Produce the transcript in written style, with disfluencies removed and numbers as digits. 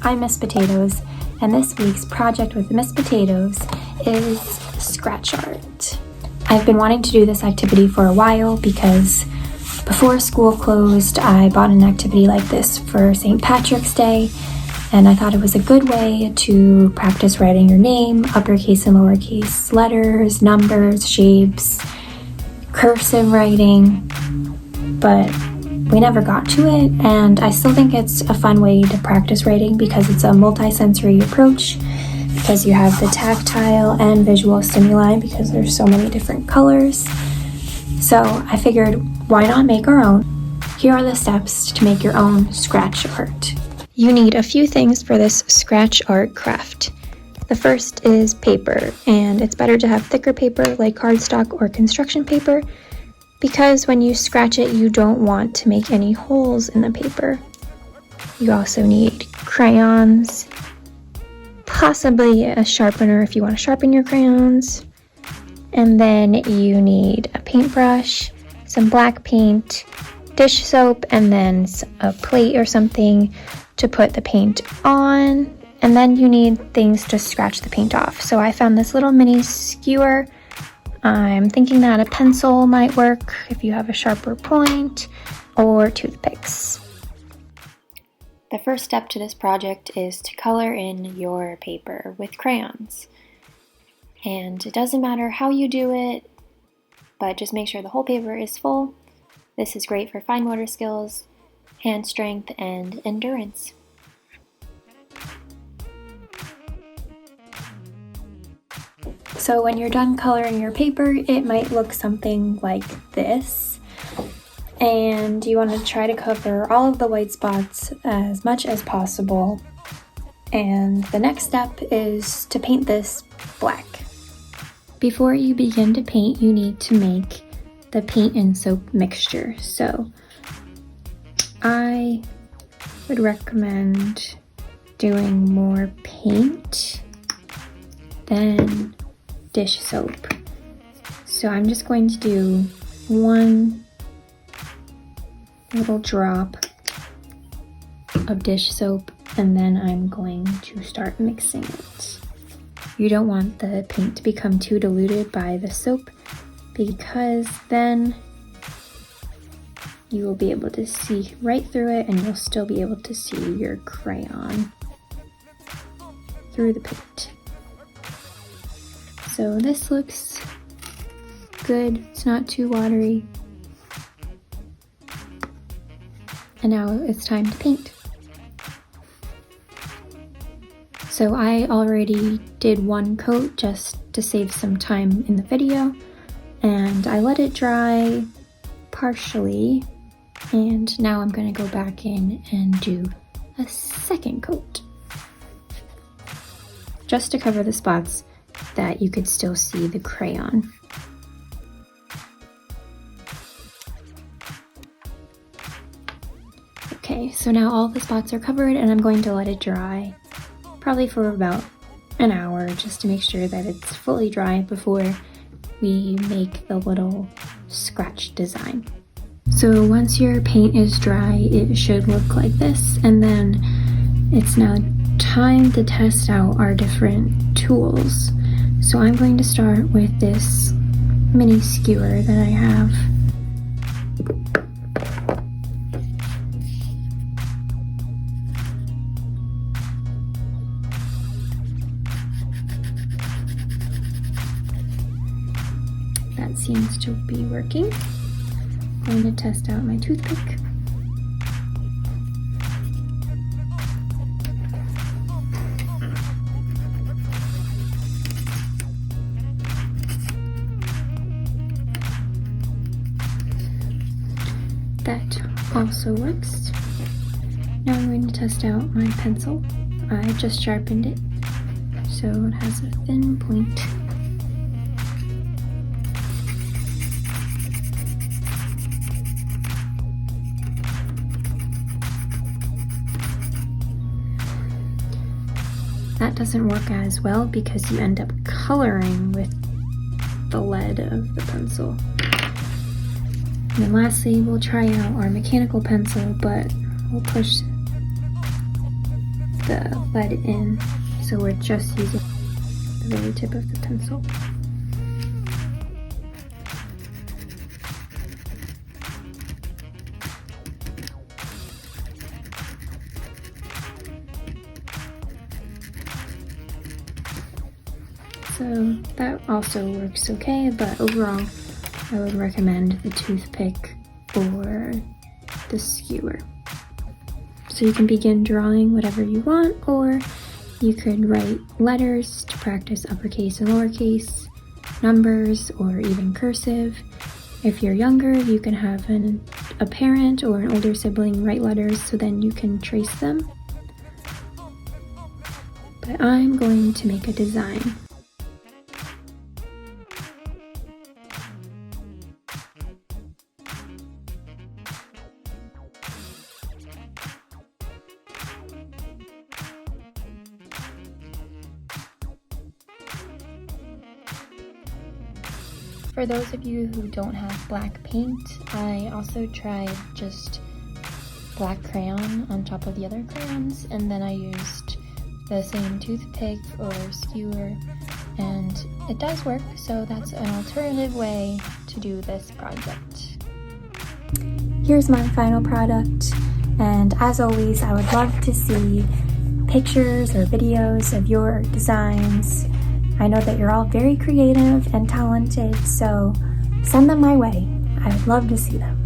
I'm Miss Potatoes, and this week's project with Miss Potatoes is scratch art. I've been wanting to do this activity for a while because before school closed, I bought an activity like this for St. Patrick's Day, and I thought it was a good way to practice writing your name, uppercase and lowercase letters, numbers, shapes, cursive writing, but we never got to it, and I still think it's a fun way to practice writing because it's a multi-sensory approach, because you have the tactile and visual stimuli because there's so many different colors. So I figured, why not make our own? Here are the steps to make your own scratch art. You need a few things for this scratch art craft. The first is paper, and it's better to have thicker paper like cardstock or construction paper, because when you scratch it, you don't want to make any holes in the paper. You also need crayons, possibly a sharpener if you want to sharpen your crayons, and then you need a paintbrush, some black paint, dish soap, and then a plate or something to put the paint on, and then you need things to scratch the paint off. So I found this little mini skewer. I'm thinking that a pencil might work if you have a sharper point, or toothpicks. The first step to this project is to color in your paper with crayons. And it doesn't matter how you do it, but just make sure the whole paper is full. This is great for fine motor skills, hand strength, and endurance. So when you're done coloring your paper, it might look something like this. And you want to try to cover all of the white spots as much as possible. And the next step is to paint this black. Before you begin to paint, you need to make the paint and soap mixture. So I would recommend doing more paint than dish soap. So I'm just going to do one little drop of dish soap, and then I'm going to start mixing it. You don't want the paint to become too diluted by the soap, because then you will be able to see right through it, and you'll still be able to see your crayon through the paint. So this looks good, it's not too watery. And now it's time to paint. So I already did one coat just to save some time in the video, and I let it dry partially, and now I'm going to go back in and do a second coat just to cover the spots that you could still see the crayon. Okay, so now all the spots are covered, and I'm going to let it dry probably for about an hour just to make sure that it's fully dry before we make the little scratch design. So once your paint is dry, it should look like this, and then it's now time to test out our different tools. So I'm going to start with this mini skewer that I have. That seems to be working. I'm going to test out my toothpick. That also works. Now I'm going to test out my pencil. I just sharpened it, so it has a thin point. That doesn't work as well because you end up coloring with the lead of the pencil. And then lastly, we'll try out our mechanical pencil, but we'll push the lead in, so we're just using the very tip of the pencil. So that also works okay, but overall I would recommend the toothpick or the skewer. So you can begin drawing whatever you want, or you could write letters to practice uppercase and lowercase, numbers, or even cursive. If you're younger, you can have a parent or an older sibling write letters so then you can trace them. But I'm going to make a design. For those of you who don't have black paint, I also tried just black crayon on top of the other crayons, and then I used the same toothpick or skewer, and it does work, so that's an alternative way to do this project. Here's my final product, and as always, I would love to see pictures or videos of your designs. I know that you're all very creative and talented, so send them my way. I would love to see them.